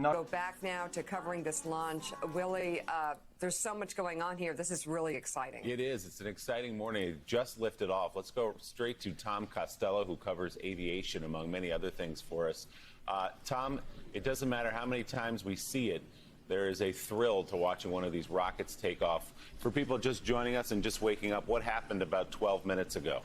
Go back now to covering this launch. Willie, there's so much going on here. This is really exciting. It is. It's an exciting morning. It just lifted off. Let's go straight to Tom Costello, who covers aviation, among many other things, for us. Tom, it doesn't matter how many times we see it. There is a thrill to watching one of these rockets take off. For people just joining us and just waking up, what happened about 12 minutes ago?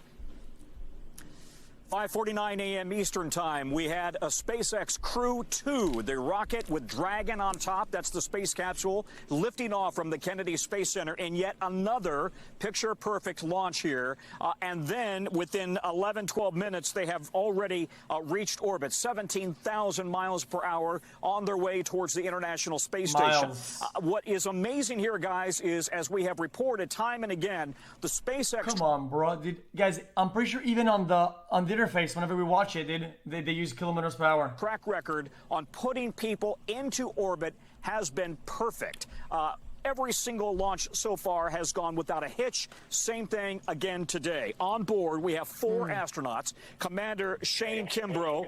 5:49 a.m. Eastern Time, we had a SpaceX Crew 2, the rocket with Dragon on top. That's the space capsule lifting off from the Kennedy Space Center in yet another picture-perfect launch here. And then within 11, 12 minutes, they have already reached orbit, 17,000 miles per hour on their way towards the International Space Station. What is amazing here, guys, is as we have reported time and again, the SpaceX... Come on, bro. Guys, I'm pretty sure even on the interface, whenever we watch it, they use kilometers per hour. Track record on putting people into orbit has been perfect. Every single launch so far has gone without a hitch. Same thing again today. On board, we have 4 astronauts. Commander Shane Kimbrough.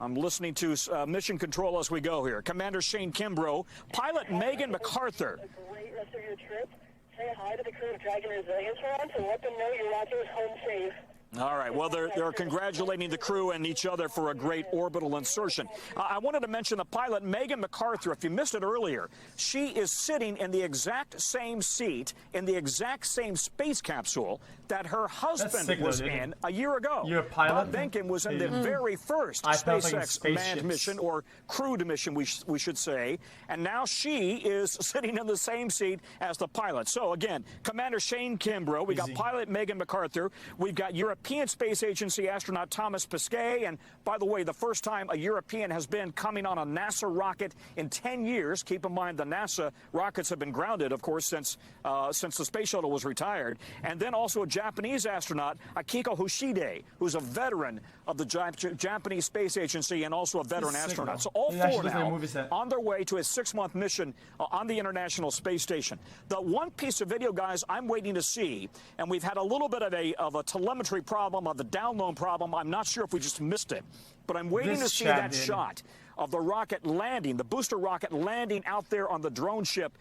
I'm listening to mission control as we go here. Commander Shane Kimbrough. Pilot Megan MacArthur. Great rest of your trip. Say hi to the crew of Dragon Resilience Round and let them know your rocket is home safe. All right. Well, they're congratulating the crew and each other for a great orbital insertion. I wanted to mention the pilot, Megan MacArthur. If you missed it earlier, she is sitting in the exact same seat in the exact same space capsule that her husband was in a year ago. You're a pilot? Bob Behnken was in the very first SpaceX manned mission, or crewed mission, we should say. And now she is sitting in the same seat as the pilot. So, again, Commander Shane Kimbrough. We got pilot Megan MacArthur. We've got European Space Agency astronaut Thomas Pesquet. And, by the way, the first time a European has been coming on a NASA rocket in 10 years. Keep in mind the NASA rockets have been grounded, of course, since the space shuttle was retired. And then also a Japanese astronaut, Akiko Hoshide, who's a veteran of the Japanese Space Agency and also a veteran astronaut. So all 4 now on their way to a 6-month mission on the International Space Station. The one piece of video, guys, I'm waiting to see, and we've had a little bit of a telemetry problem, of a download problem. I'm not sure if we just missed it, but I'm waiting to see that shot of the rocket landing, the booster rocket landing out there on the drone ship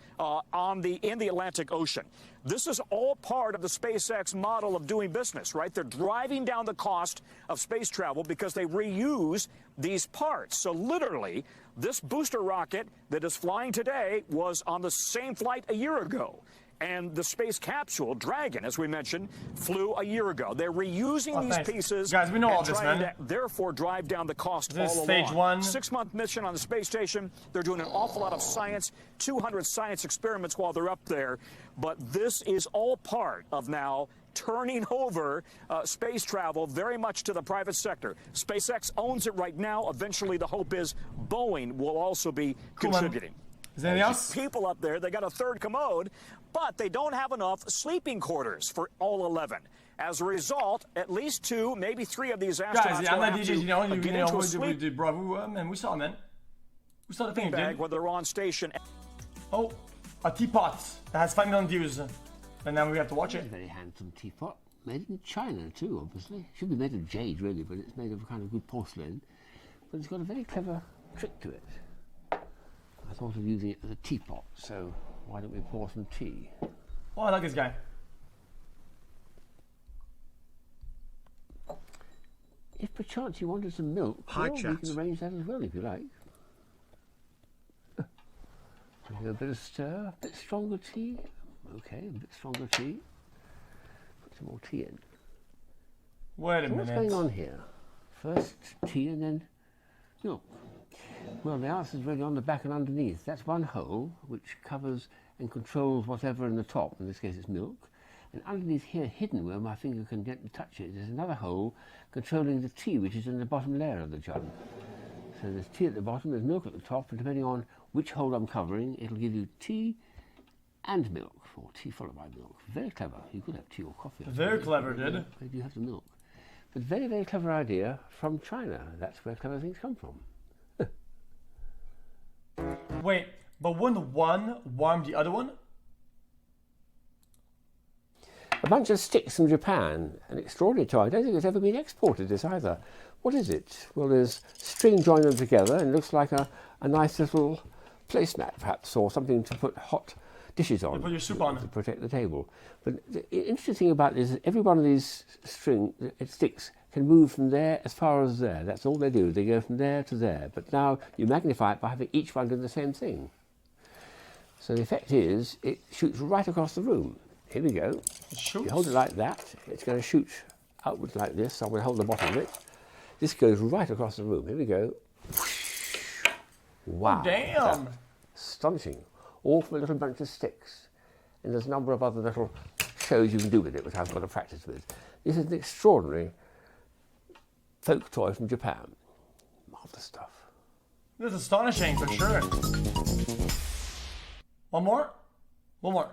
in the Atlantic Ocean. This is all part of the SpaceX model of doing business, right? They're driving down the cost of space travel because they reuse these parts. So literally, this booster rocket that is flying today was on the same flight a year ago. And the space capsule, Dragon, as we mentioned, flew a year ago. They're reusing these pieces, guys, we know all this, man. To, therefore, drive down the cost this all stage along. 1. 6-month mission on the space station. They're doing an awful lot of science, 200 science experiments while they're up there. But this is all part of now turning over space travel very much to the private sector. SpaceX owns it right now. Eventually, the hope is Boeing will also be contributing. Is there anything else? People up there, they got a 3rd commode, but they don't have enough sleeping quarters for all 11. As a result, at least 2, maybe 3 of these astronauts will have to get into a sleep we saw, man. We saw the thing, bag when they're on station. Oh, a teapot that has 5 million views. And now we have to watch it. A very handsome teapot. Made in China, too, obviously. Should be made of jade, really, but it's made of a kind of good porcelain. But it's got a very clever trick to it. I thought of using it as a teapot, so why don't we pour some tea? Oh, I like this guy. If perchance you wanted some milk, we can arrange that as well if you like. A bit of stir, a bit stronger tea. Okay, a bit stronger tea. Put some more tea in. Wait a minute. What's going on here? First tea and then milk. Well, the answer is really on the back and underneath. That's one hole which covers and controls whatever in the top. In this case, it's milk. And underneath here, hidden where my finger can get and touch it, is another hole controlling the tea, which is in the bottom layer of the jug. So there's tea at the bottom, there's milk at the top, and depending on which hole I'm covering, it'll give you tea and milk, or tea followed by milk. Very clever. You could have tea or coffee. Very clever, dude. Maybe you have the milk. But very, very clever idea from China. That's where clever things come from. Wait, but wouldn't one warm the other one? a bunch of sticks from Japan, an extraordinary toy. I don't think it's ever been exported, this either. What is it? Well, there's string joined them together and it looks like a nice little placemat, perhaps, or something to put hot dishes on. Put your soup on. To protect the table. But the interesting thing about this is every one of these sticks can move from there as far as there. That's all they do. They go from there to there. But now you magnify it by having each one do the same thing. So the effect is it shoots right across the room. Here we go. You hold it like that. It's going to shoot outwards like this. I'm going to hold the bottom of it. This goes right across the room. Here we go. Wow. Oh, damn. Astonishing. All from a little bunch of sticks. And there's a number of other little shows you can do with it, which I've got to practice with. This is an extraordinary folk toy from Japan. Marvelous stuff. This is astonishing for sure. One more? One more.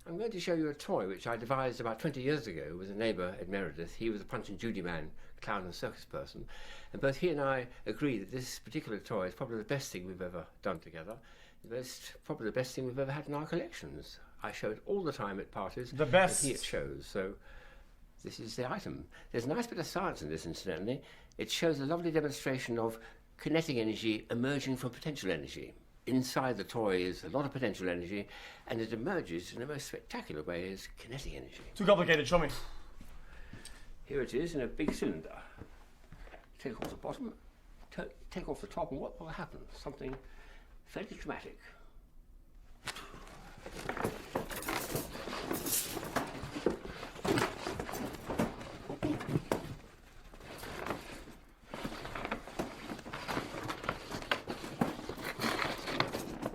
I'm going to show you a toy which I devised about 20 years ago with a neighbour, Ed Meredith. He was a Punch and Judy man, clown and circus person. And both he and I agree that this particular toy is probably the best thing we've ever done together. Probably the best thing we've ever had in our collections. I show it all the time at parties. The best. And he at shows. So this is the item. There's a nice bit of science in this, incidentally. It shows a lovely demonstration of kinetic energy emerging from potential energy. Inside the toy is a lot of potential energy, and it emerges in the most spectacular way as kinetic energy. Too complicated, show me. Here it is in a big cylinder. Take off the bottom, take off the top, and what will happen? Something fairly dramatic.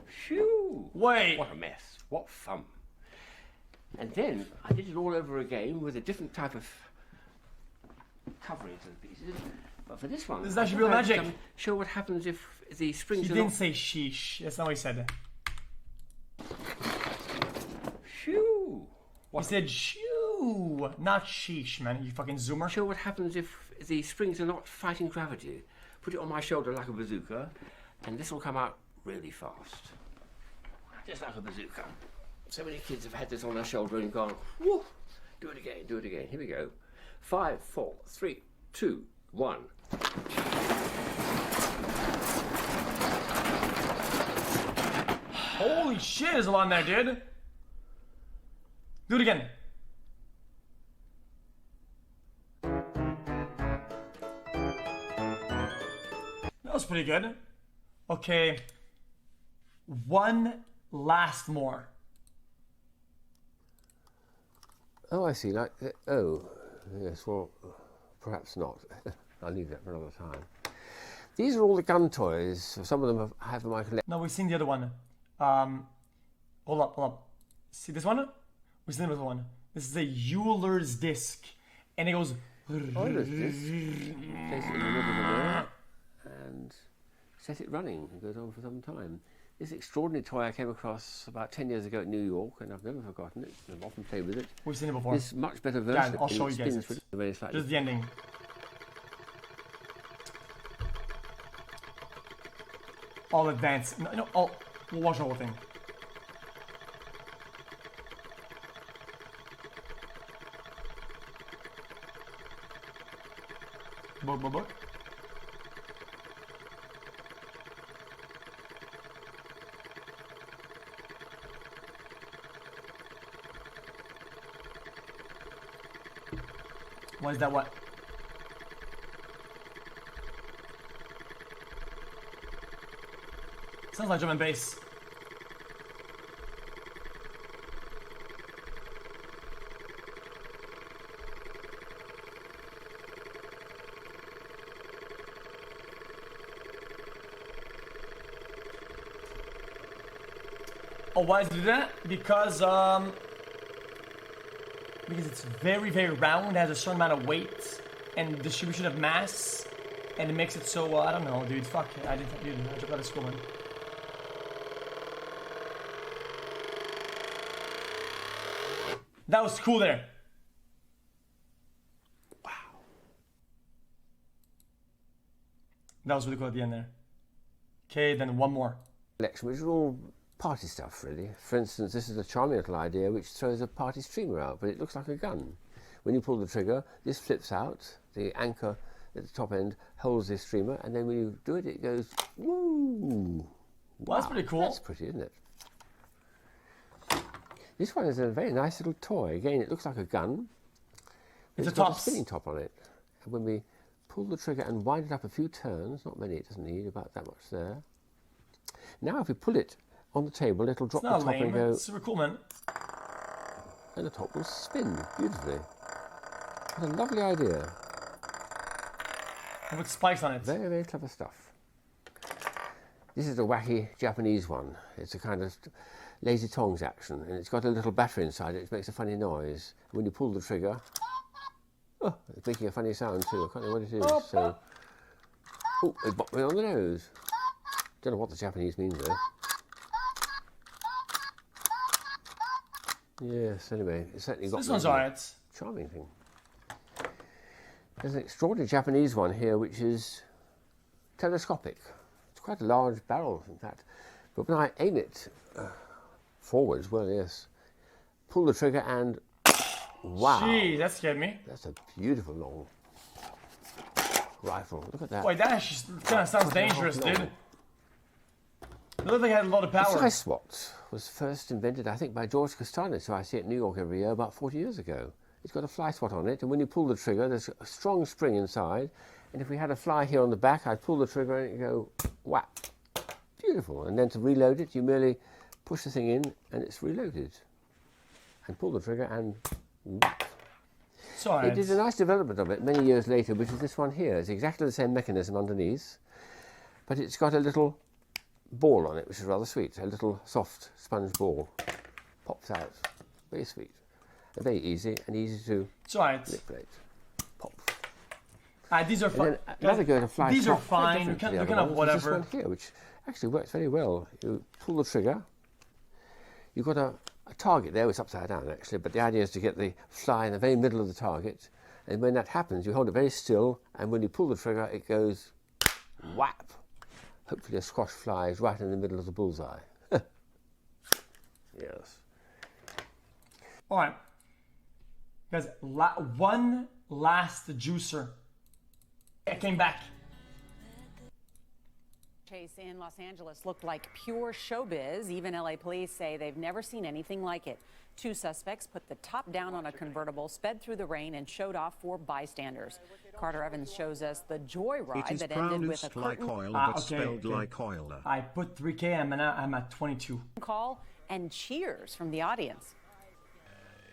Phew! Wait. What a mess. What fun. And then I did it all over again with a different type of covering to the pieces. But for this one, This is actually real magic. Show what happens if the springs He are didn't not... say sheesh. That's not what he said. Phew! He said shoo, not sheesh, man. You fucking zoomer. Show what happens if the springs are not fighting gravity. Put it on my shoulder like a bazooka, and this will come out really fast. Just like a bazooka. So many kids have had this on their shoulder and gone, whoo! Do it again, do it again. Here we go. 5, 4, 3, 2, 1. Holy shit, there's a lot in there, dude. Do it again. That was pretty good. Okay. One last more. Oh, I see. Like, oh, yes. Well, perhaps not. I'll leave that for another time. These are all the gun toys. Some of them I have in my collection. No, we've seen the other one. Hold up. See this one? We've seen the other one. This is a Euler's disc. And it goes... Euler's disc. Place it in the middle of the mirror and set it running. It goes on for some time. This extraordinary toy I came across about 10 years ago at New York, and I've never forgotten it. I've often played with it. We've seen it before. This much better version. Guys, I'll show you guys this this. very slightly. This is the ending. All advanced. No, we'll watch the whole thing. Book. What is that? What? Sounds like drum and bass. Oh, why does it do that? Because it's very, very round, has a certain amount of weight and distribution of mass, and it makes it so, I don't know, dude, fuck it. I took out of school, man. That was cool there. Wow. That was really cool at the end there. Okay, then one more. Collection, which is all party stuff, really. For instance, this is a charming little idea which throws a party streamer out, but it looks like a gun. When you pull the trigger, this flips out. The anchor at the top end holds this streamer, and then when you do it, it goes, woo! Wow, that's pretty cool. That's pretty, isn't it? This one is a very nice little toy. Again, it looks like a gun. It's got a spinning top on it. And when we pull the trigger and wind it up a few turns, not many, it doesn't need, about that much there. Now if we pull it on the table, it'll drop the top lame. and go... It's super cool, man. And the top will spin beautifully. What a lovely idea. And with spikes on it. Very, very clever stuff. This is a wacky Japanese one. It's a kind of lazy tongs action, and it's got a little battery inside it which makes a funny noise. When you pull the trigger, oh, it's making a funny sound too. I can't know what it is. So, oh, it bopped me on the nose. Don't know what the Japanese means though. Yes, anyway, it's certainly got This one's alright. Charming thing. There's an extraordinary Japanese one here which is telescopic. It's quite a large barrel, in fact. But when I aim it forwards, well, yes, pull the trigger and wow. Gee, that scared me. That's a beautiful long rifle. Look at that. Wait, that actually kind of sounds dangerous, dude. It looked like it had a lot of The power. fly swat was first invented, I think, by George Costanza, who I see at New York every year, about 40 years ago. It's got a fly swat on it, and when you pull the trigger, there's a strong spring inside, and if we had a fly here on the back, I'd pull the trigger and it'd go whap. Beautiful. And then to reload it, you merely push the thing in, and it's reloaded. And pull the trigger and whap. Sorry. They did a nice development of it many years later, which is this one here. It's exactly the same mechanism underneath, but it's got a little ball on it, which is rather sweet. A little soft sponge ball pops out. Very sweet. And very easy and easy to manipulate. Pop. These are fine. Another go to fly. These are fine. You can have whatever. This one here, which actually works very well. You pull the trigger. You've got a target there. It's upside down actually, but the idea is to get the fly in the very middle of the target. And when that happens, you hold it very still, and when you pull the trigger, it goes whap. Hopefully, a squash flies right in the middle of the bullseye. Yes. All right, guys. One last juicer. I came back. Chase in Los Angeles looked like pure showbiz. Even LA police say they've never seen anything like it. Two suspects put the top down on a convertible, sped through the rain, and showed off for bystanders. Carter Evans shows us the joyride that ended with a curtain like oil, but spelled like oil. I put 3K. I'm at 22. call and cheers from the audience.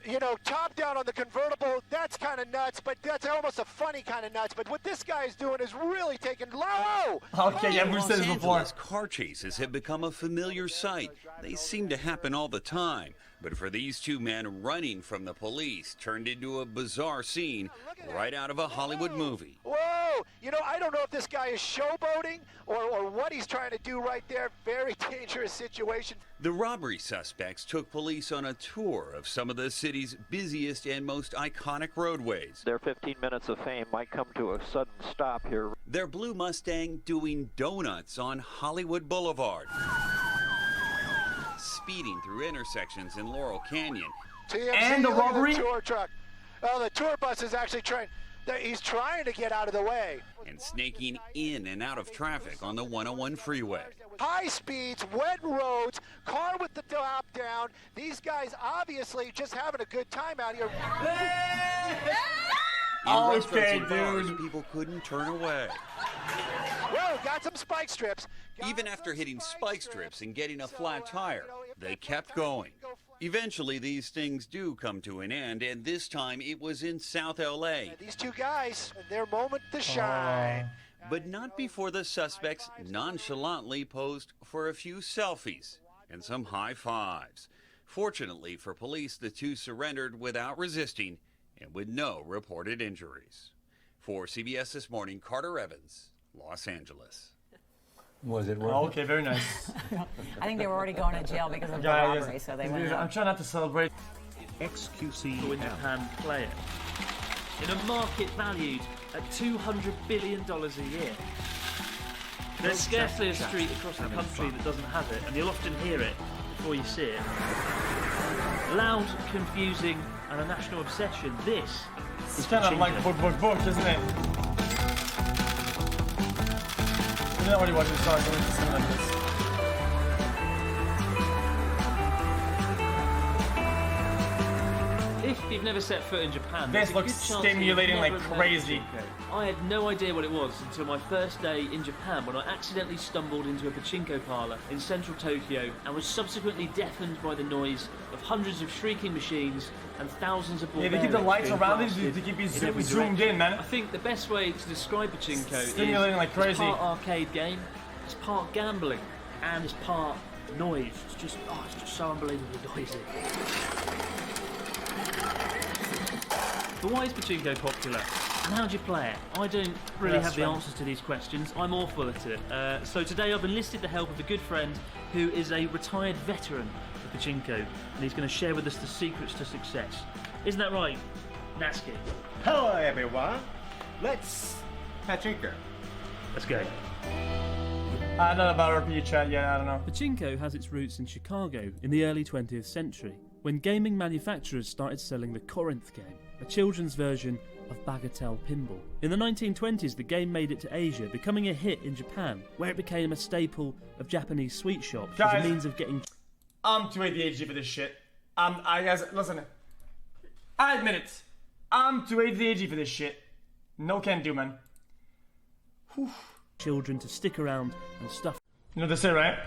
You know, top down on the convertible, that's kind of nuts, but that's almost a funny kind of nuts. But what this guy is doing is really taking low. Okay, yeah, we've said this before. Car chases have become a familiar sight. They seem to happen all the time. But for these two men, running from the police turned into a bizarre scene right out of a Hollywood movie. Whoa! You know, I don't know if this guy is showboating or what he's trying to do right there. Very dangerous situation. The robbery suspects took police on a tour of some of the city's busiest and most iconic roadways. Their 15 minutes of fame might come to a sudden stop here. Their blue Mustang doing donuts on Hollywood Boulevard. Speeding through intersections in Laurel Canyon. TMZ, and the robbery? The tour truck. Oh, the tour bus is actually trying. He's trying to get out of the way. And snaking in and out of traffic on the 101 freeway. High speeds, wet roads, car with the top down. These guys obviously just having a good time out here. In restaurants and bars, people couldn't turn away. Well, got some spike strips. Even after hitting spike strips and getting a flat tire, they kept going. Eventually, these things do come to an end, and this time it was in South LA. These two guys, their moment to shine. But not before the suspects nonchalantly posed for a few selfies and some high fives. Fortunately for police, the two surrendered without resisting and with no reported injuries. For CBS This Morning, Carter Evans, Los Angeles. Was it worth Okay, very nice. I think they were already going to jail because of the robbery, so they went I'm trying not to celebrate. xQc when Japan play it. In a market valued at $200 billion a year. There's scarcely a street across the country that doesn't have it, and you'll often hear it before you see it. Loud, confusing, and a national obsession. This It's kind of like book, isn't it? I'm not already watching the song, so it's something like this. If you've never set foot in Japan, This there's a looks good chance stimulating you've like never heard of crazy. pachinko. I had no idea what it was until my first day in Japan when I accidentally stumbled into a pachinko parlour in central Tokyo and was subsequently deafened by the noise of hundreds of shrieking machines and thousands of ball Yeah, they keep the bearings lights being around it blasted to keep you every zoomed direction. in, man. I think the best way to describe pachinko Stimulating is like crazy. it's part arcade game, it's part gambling, and it's part noise. It's just so unbelievably noisy. But why is pachinko popular? And how do you play it? I don't really have the answers to these questions. I'm awful at it. So today I've enlisted the help of a good friend who is a retired veteran of pachinko, and he's going to share with us the secrets to success. Isn't that right, Natsuki? Hello everyone. Let's pachinko. Let's go. I don't know about RPG chat yet, I don't know. Pachinko has its roots in Chicago in the early 20th century, when gaming manufacturers started selling the Corinth game, a children's version of Bagatelle pinball. In the 1920s, the game made it to Asia, becoming a hit in Japan, where it became a staple of Japanese sweet shops as a means of getting... I'm too ADHD for this shit. Guys, listen. I admit it. I'm too ADHD for this shit. No can do, man. Whew. Children to stick around and stuff. You know what they say, right?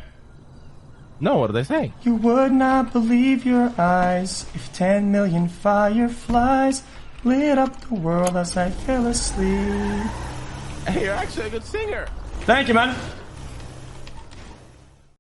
No, what do they say? You would not believe your eyes if 10 million fireflies lit up the world as I fell asleep. Hey, you're actually a good singer. Thank you, man.